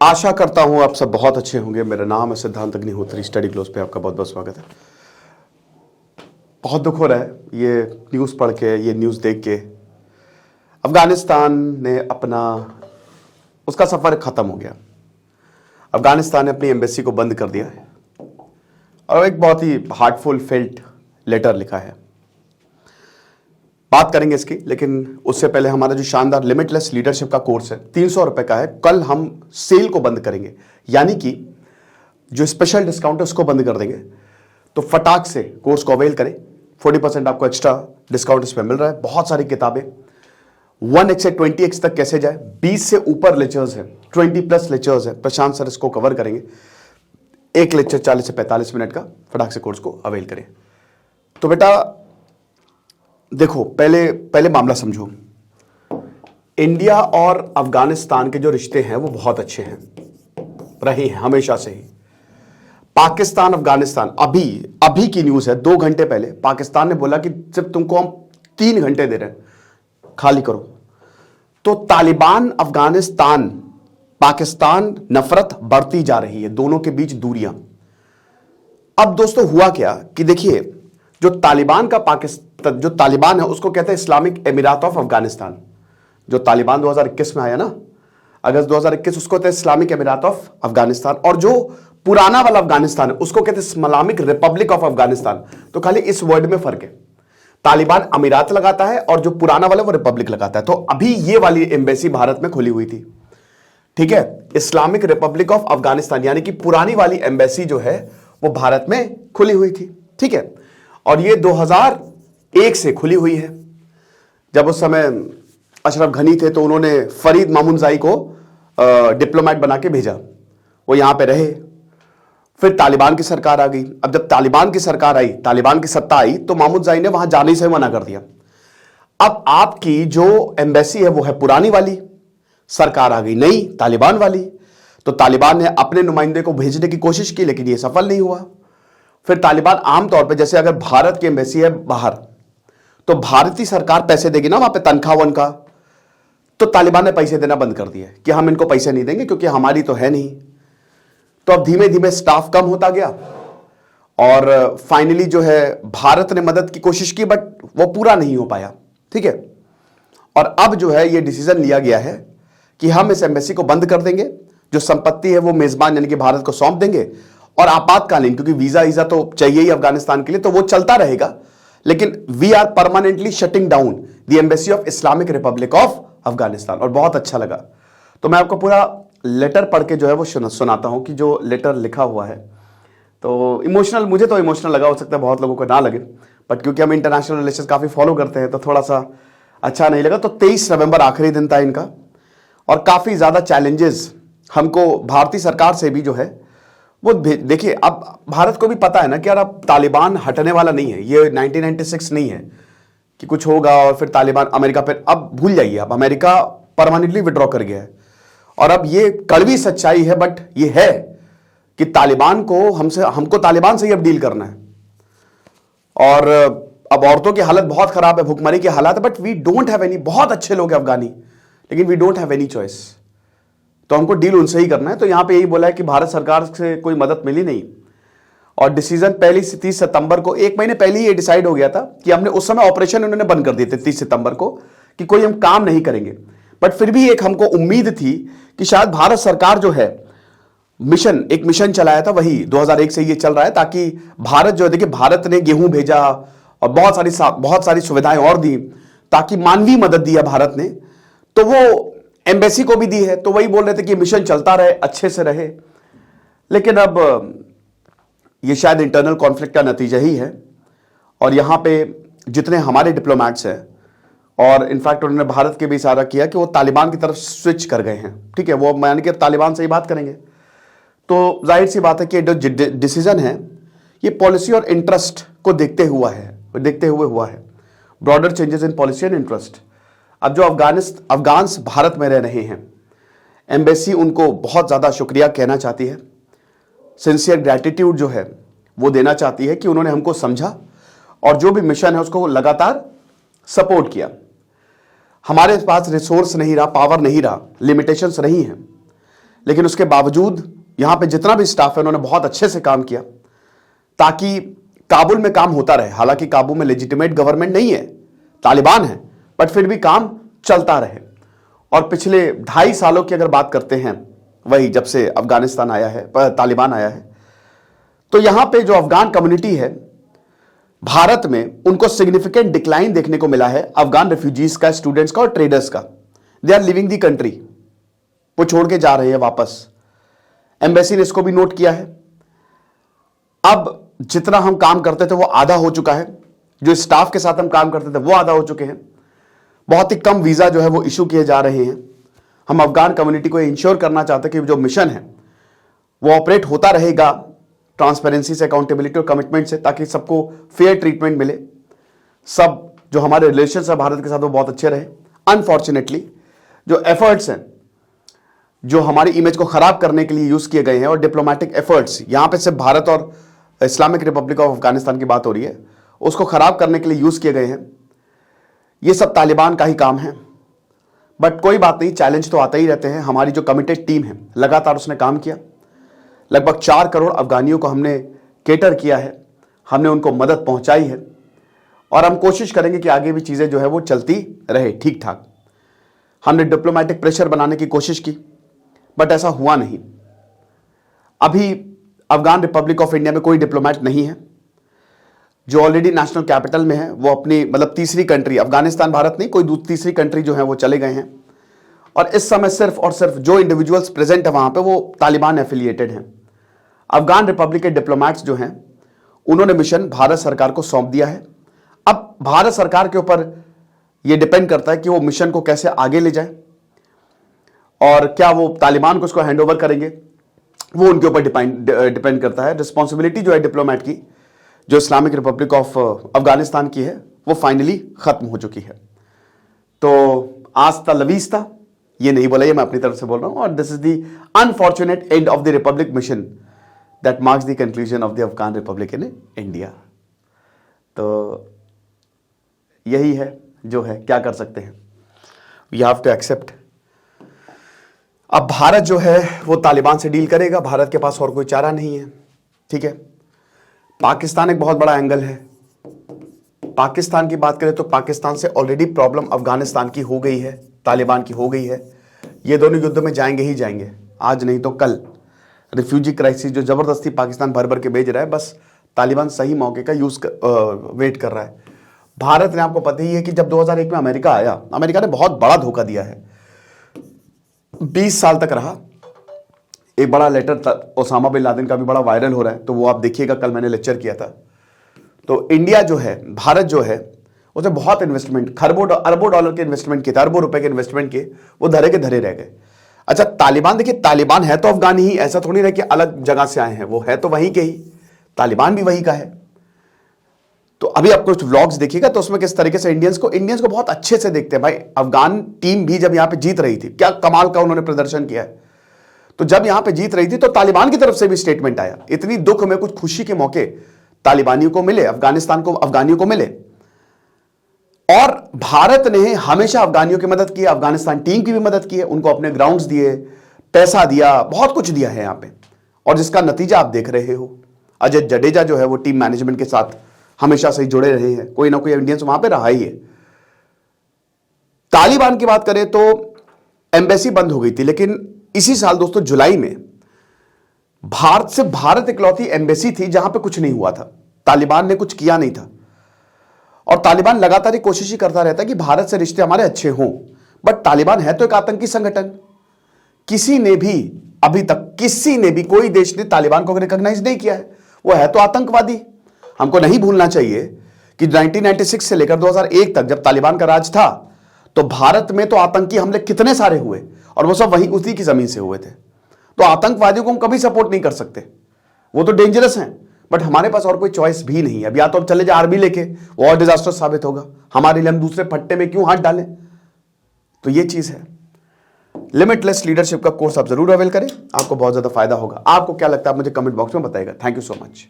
आशा करता हूं आप सब बहुत अच्छे होंगे। मेरा नाम है सिद्धांत अग्निहोत्री। स्टडी क्लोज पे आपका बहुत बहुत स्वागत है। बहुत दुख हो रहा है ये न्यूज़ पढ़ के, ये न्यूज़ देख के। अफगानिस्तान ने उसका सफ़र ख़त्म हो गया। अफगानिस्तान ने अपनी एम्बेसी को बंद कर दिया है और एक बहुत ही हार्टफुल फेल्ट लेटर लिखा है। बात करेंगे इसकी, लेकिन उससे पहले हमारा जो शानदार लिमिटलेस लीडरशिप का कोर्स है 300 रुपए का है। कल हम सेल को बंद करेंगे, यानी कि जो स्पेशल डिस्काउंट है उसको बंद कर देंगे। तो फटाक से कोर्स को अवेल करें। 40% आपको एक्स्ट्रा डिस्काउंट इसमें मिल रहा है। बहुत सारी किताबें 1x से 20x तक कैसे जाए, 20 से ऊपर लेक्चर्स हैं, 20+ लेक्चर्स है। प्रशांत सर इसको कवर करेंगे। एक लेक्चर 40 से 45 मिनट का। फटाक से कोर्स को अवेल करें। तो बेटा देखो, पहले मामला समझो। इंडिया और अफगानिस्तान के जो रिश्ते हैं वो बहुत अच्छे हैं, रहे हैं हमेशा से ही। पाकिस्तान अफगानिस्तान, अभी की न्यूज़ है, 2 घंटे पहले पाकिस्तान ने बोला कि सिर्फ तुमको हम 3 घंटे दे रहे हैं, खाली करो। तो तालिबान अफगानिस्तान पाकिस्तान नफरत बढ़ती जा रही है, दोनों के बीच दूरियां। अब दोस्तों हुआ क्या कि देखिए, जो तालिबान है उसको कहते हैं इस्लामिक एमिरात ऑफ अफगानिस्तान। जो तालिबान 2021 में आया ना, अगस्त 2021, उसको कहते हैं इस्लामिक एमिरात ऑफ अफगानिस्तान। और जो पुराना वाला अफगानिस्तान है उसको कहते हैं इस्लामिक रिपब्लिक ऑफ अफगानिस्तान। तो खाली इस वर्ड में फर्क है। तालिबान अमीरात लगाता है और जो पुराना वाला वो रिपब्लिक लगाता है। तो अभी ये वाली एम्बेसी भारत में खुली हुई थी, ठीक है, इस्लामिक रिपब्लिक ऑफ अफगानिस्तान, यानी कि पुरानी वाली एम्बेसी जो है वो भारत में खुली हुई थी, ठीक है। और ये 2001 से खुली हुई है। जब उस समय अशरफ घनी थे तो उन्होंने फरीद मामूनजाई को डिप्लोमेट बना के भेजा, वो यहां पे रहे। फिर तालिबान की सरकार आ गई। अब जब तालिबान की सरकार आई, तालिबान की सत्ता आई, तो मामूनजाई ने वहां जाने से मना कर दिया। अब आपकी जो एम्बेसी है वो है पुरानी वाली, सरकार आ गई नई तालिबान वाली। तो तालिबान ने अपने नुमाइंदे को भेजने की कोशिश की, लेकिन ये सफल नहीं हुआ। फिर तालिबान आमतौर पे, जैसे अगर भारत की एम्बेसी है बाहर, तो भारतीय सरकार पैसे देगी ना वहां पे, तनख्वाह वनखा। तो तालिबान ने पैसे देना बंद कर दिया कि हम इनको पैसे नहीं देंगे क्योंकि हमारी तो है नहीं। तो अब धीमे धीमे स्टाफ कम होता गया और फाइनली जो है भारत ने मदद की कोशिश की, बट वो पूरा नहीं हो पाया, ठीक है। और अब जो है ये डिसीजन लिया गया है कि हम इस एम्बेसी को बंद कर देंगे। जो संपत्ति है वो मेजबान यानी कि भारत को सौंप देंगे। और आपातकालीन, क्योंकि वीजा तो चाहिए ही अफगानिस्तान के लिए, तो वो चलता रहेगा। लेकिन we are permanently shutting down the embassy of Islamic Republic of Afghanistan. और बहुत अच्छा लगा। तो मैं आपको पूरा लेटर पढ़ के जो है वो सुनाता हूं कि जो लेटर लिखा हुआ है। तो इमोशनल, मुझे तो इमोशनल लगा, हो सकता है बहुत लोगों को ना लगे, बट क्योंकि हम इंटरनेशनल रिलेशन काफी फॉलो करते हैं तो थोड़ा सा अच्छा नहीं लगा। तो 23 नवंबर आखिरी दिन था इनका, और काफी ज्यादा चैलेंजेस हमको भारतीय सरकार से भी जो है वो देखिए। अब भारत को भी पता है ना कि यार अब तालिबान हटने वाला नहीं है। ये 1996 नहीं है कि कुछ होगा और फिर तालिबान, अमेरिका, फिर अब भूल जाइए, अब अमेरिका परमानेंटली विड्रॉ कर गया है। और अब ये कड़वी सच्चाई है, बट ये है कि तालिबान को हमको तालिबान से ही अब डील करना है। और अब औरतों की हालत बहुत खराब है, भुखमरी की हालत है, but we don't have any, बहुत अच्छे लोग हैं अफगानी, लेकिन we don't have any choice. तो हमको डील उनसे ही करना है। तो यहां पे यही बोला है कि भारत सरकार से कोई मदद मिली नहीं। और डिसीजन पहली से 30 सितंबर को, 1 महीने पहले ही ये डिसाइड हो गया था कि हमने उस समय ऑपरेशन उन्होंने बंद कर दिए थे 30 सितंबर को, कि कोई हम काम नहीं करेंगे। बट फिर भी एक हमको उम्मीद थी कि शायद भारत सरकार जो है एक मिशन चलाया था, वही 2001 से ये चल रहा है, ताकि भारत जो है, देखिए भारत ने गेहूं भेजा और बहुत सारी सुविधाएं और दी, ताकि मानवीय मदद दी है भारत ने, तो वो एम्बेसी को भी दी है। तो वही बोल रहे थे कि मिशन चलता रहे, अच्छे से रहे। लेकिन अब ये शायद इंटरनल कॉन्फ्लिक्ट का नतीजा ही है। और यहां पे जितने हमारे डिप्लोमेट्स हैं, और इनफैक्ट उन्होंने भारत के भी इशारा किया कि वो तालिबान की तरफ स्विच कर गए हैं, ठीक है, वो यानी कि तालिबान से ही बात करेंगे। तो जाहिर सी बात है कि जो डिसीजन है ये पॉलिसी और इंटरेस्ट को देखते हुए हुआ है। Broader changes in policy and interest. अब जो अफगान्स भारत में रह रहे हैं, एम्बेसी उनको बहुत ज़्यादा शुक्रिया कहना चाहती है, सिंसियर ग्रैटिट्यूड जो है वो देना चाहती है कि उन्होंने हमको समझा और जो भी मिशन है उसको लगातार सपोर्ट किया। हमारे पास रिसोर्स नहीं रहा, पावर नहीं रहा, लिमिटेशंस रही हैं, लेकिन उसके बावजूद यहां पे जितना भी स्टाफ है उन्होंने बहुत अच्छे से काम किया ताकि काबुल में काम होता रहे। हालांकि काबुल में लेजिटिमेट गवर्नमेंट नहीं है, तालिबान है, बट फिर भी काम चलता रहे। और पिछले 2.5 सालों की अगर बात करते हैं, वही जब से अफगानिस्तान आया है, तालिबान आया है, तो यहां पे जो अफगान कम्युनिटी है भारत में, उनको सिग्निफिकेंट डिक्लाइन देखने को मिला है अफगान रेफ्यूजीज का, स्टूडेंट्स का और ट्रेडर्स का। They are leaving the country, वो छोड़ के जा रहे हैं वापस। एम्बेसी ने इसको भी नोट किया है। अब जितना हम काम करते थे वो आधा हो चुका है, जो स्टाफ के साथ हम काम करते थे वो आधा हो चुके हैं। बहुत ही कम वीजा जो है वो इशू किए जा रहे हैं। हम अफगान कम्युनिटी को इंश्योर करना चाहते हैं कि जो मिशन है वो ऑपरेट होता रहेगा ट्रांसपेरेंसी से, अकाउंटेबिलिटी और कमिटमेंट से, ताकि सबको फेयर ट्रीटमेंट मिले। सब जो हमारे रिलेशन है भारत के साथ वो बहुत अच्छे रहे। अनफॉर्चुनेटली जो एफर्ट्स हैं जो हमारी इमेज को खराब करने के लिए यूज किए गए हैं, और डिप्लोमेटिक एफर्ट्स, यहां पे सिर्फ भारत और इस्लामिक रिपब्लिक ऑफ अफगानिस्तान की बात हो रही है, उसको खराब करने के लिए यूज किए गए हैं। ये सब तालिबान का ही काम है। बट कोई बात नहीं, चैलेंज तो आते ही रहते हैं। हमारी जो कमिटेड टीम है लगातार उसने काम किया। लगभग 4 करोड़ अफगानियों को हमने केटर किया है, हमने उनको मदद पहुंचाई है, और हम कोशिश करेंगे कि आगे भी चीजें जो है वो चलती रहे ठीक ठाक। हमने डिप्लोमेटिक प्रेशर बनाने की कोशिश की, बट ऐसा हुआ नहीं। अभी अफगान रिपब्लिक ऑफ इंडिया में कोई डिप्लोमेट नहीं है। जो ऑलरेडी नेशनल कैपिटल में है वो अपनी मतलब तीसरी कंट्री, अफगानिस्तान भारत नहीं, कोई तीसरी कंट्री जो है वो चले गए हैं। और इस समय सिर्फ और सिर्फ जो इंडिविजुअल्स प्रेजेंट है वहां पे वो तालिबान एफिलिएटेड हैं। अफगान रिपब्लिक के डिप्लोमेट्स जो हैं उन्होंने मिशन भारत सरकार को सौंप दिया है। अब भारत सरकार के ऊपर यह डिपेंड करता है कि वो मिशन को कैसे आगे ले जाए, और क्या वो तालिबान को उसको हैंड ओवर करेंगे, वो उनके ऊपर डिपेंड करता है। रिस्पॉन्सिबिलिटी जो है डिप्लोमेट की, जो इस्लामिक रिपब्लिक ऑफ अफगानिस्तान की है, वो फाइनली खत्म हो चुकी है। तो आस्ता लवीस्ता ये नहीं बोला, ये मैं अपनी तरफ से बोल रहा हूं। और this is the unfortunate end of the Republic mission that marks the conclusion of the Afghan Republic in India. तो यही है जो है, क्या कर सकते हैं, वी हैव टू एक्सेप्ट। अब भारत जो है वो तालिबान से डील करेगा, भारत के पास और कोई चारा नहीं है, ठीक है। पाकिस्तान एक बहुत बड़ा एंगल है। पाकिस्तान की बात करें तो पाकिस्तान से ऑलरेडी प्रॉब्लम अफगानिस्तान की हो गई है, तालिबान की हो गई है। ये दोनों युद्ध में जाएंगे ही जाएंगे, आज नहीं तो कल। रिफ्यूजी क्राइसिस जो जबरदस्ती पाकिस्तान भर भर के भेज रहा है, बस तालिबान सही मौके का वेट कर रहा है। भारत ने, आपको पता ही है कि जब 2001 में अमेरिका आया, अमेरिका ने बहुत बड़ा धोखा दिया है। 20 साल तक रहा। एक बड़ा लेटर ओसामा बिन लादेन का भी बड़ा वायरल हो रहा है, तो वो आप देखिएगा, कल मैंने लेक्चर किया था। तो इंडिया जो है, भारत जो है, उसने बहुत इन्वेस्टमेंट, अरबों डॉलर के इन्वेस्टमेंट किए थे, अरबों रुपए के इन्वेस्टमेंट किए, वो धरे के धरे रह गए। अच्छा, तालिबान, देखिए तालिबान है तो अफगानी ही, ऐसा थोड़ी ना कि अलग जगह से आए हैं, वो है तो वहीं के ही, तालिबान भी वहीं का है। तो अभी आप कुछ व्लॉग्स देखिएगा तो उसमें किस तरीके से इंडियंस को बहुत अच्छे से देखते हैं। भाई अफगान टीम भी जब यहां पे जीत रही थी, क्या कमाल का उन्होंने प्रदर्शन किया है। तो जब यहां पे जीत रही थी तो तालिबान की तरफ से भी स्टेटमेंट आया। इतनी दुख में कुछ खुशी के मौके तालिबानियों को मिले, अफगानियों को मिले। और भारत ने हमेशा अफगानियों की मदद की, अफगानिस्तान टीम की भी मदद की है, उनको अपने ग्राउंड्स दिए, पैसा दिया, बहुत कुछ दिया है यहां पे। और जिसका नतीजा आप देख रहे हो। अजय जडेजा जो है वो टीम मैनेजमेंट के साथ हमेशा से जुड़े रहे हैं, कोई ना कोई इंडियंस वहां पे रहा ही है। तालिबान की बात करें तो एम्बेसी बंद हो गई थी, लेकिन इसी साल दोस्तों जुलाई में भारत इकलौती एम्बेसी थी जहां पे कुछ नहीं हुआ था, तालिबान ने कुछ किया नहीं था। और तालिबान लगातार कोशिश ही करता रहता है कि भारत से रिश्ते हमारे अच्छे हों, बट तालिबान है तो एक आतंकी संगठन। किसी ने भी अभी तक, कोई देश ने तालिबान को रिकॉग्नाइज नहीं किया है, वो है तो आतंकवादी। हमको नहीं भूलना चाहिए कि 1996 से लेकर 2001 तक जब तालिबान का राज था, तो भारत में तो आतंकी हमले कितने सारे हुए, और वो सब वहीं उसी की जमीन से हुए थे। तो आतंकवादियों को हम कभी सपोर्ट नहीं कर सकते, वो तो डेंजरस हैं। बट हमारे पास और कोई चॉइस भी नहीं है। अब या तो हम चले जाए आर्मी लेके, वो और डिजास्टर साबित होगा हमारे लिए, हम दूसरे फट्टे में क्यों हाथ डालें। तो ये चीज है। लिमिटलेस लीडरशिप का कोर्स आप जरूर अवेल करें, आपको बहुत ज्यादा फायदा होगा। आपको क्या लगता है मुझे कमेंट बॉक्स में बताइएगा। Thank you so much.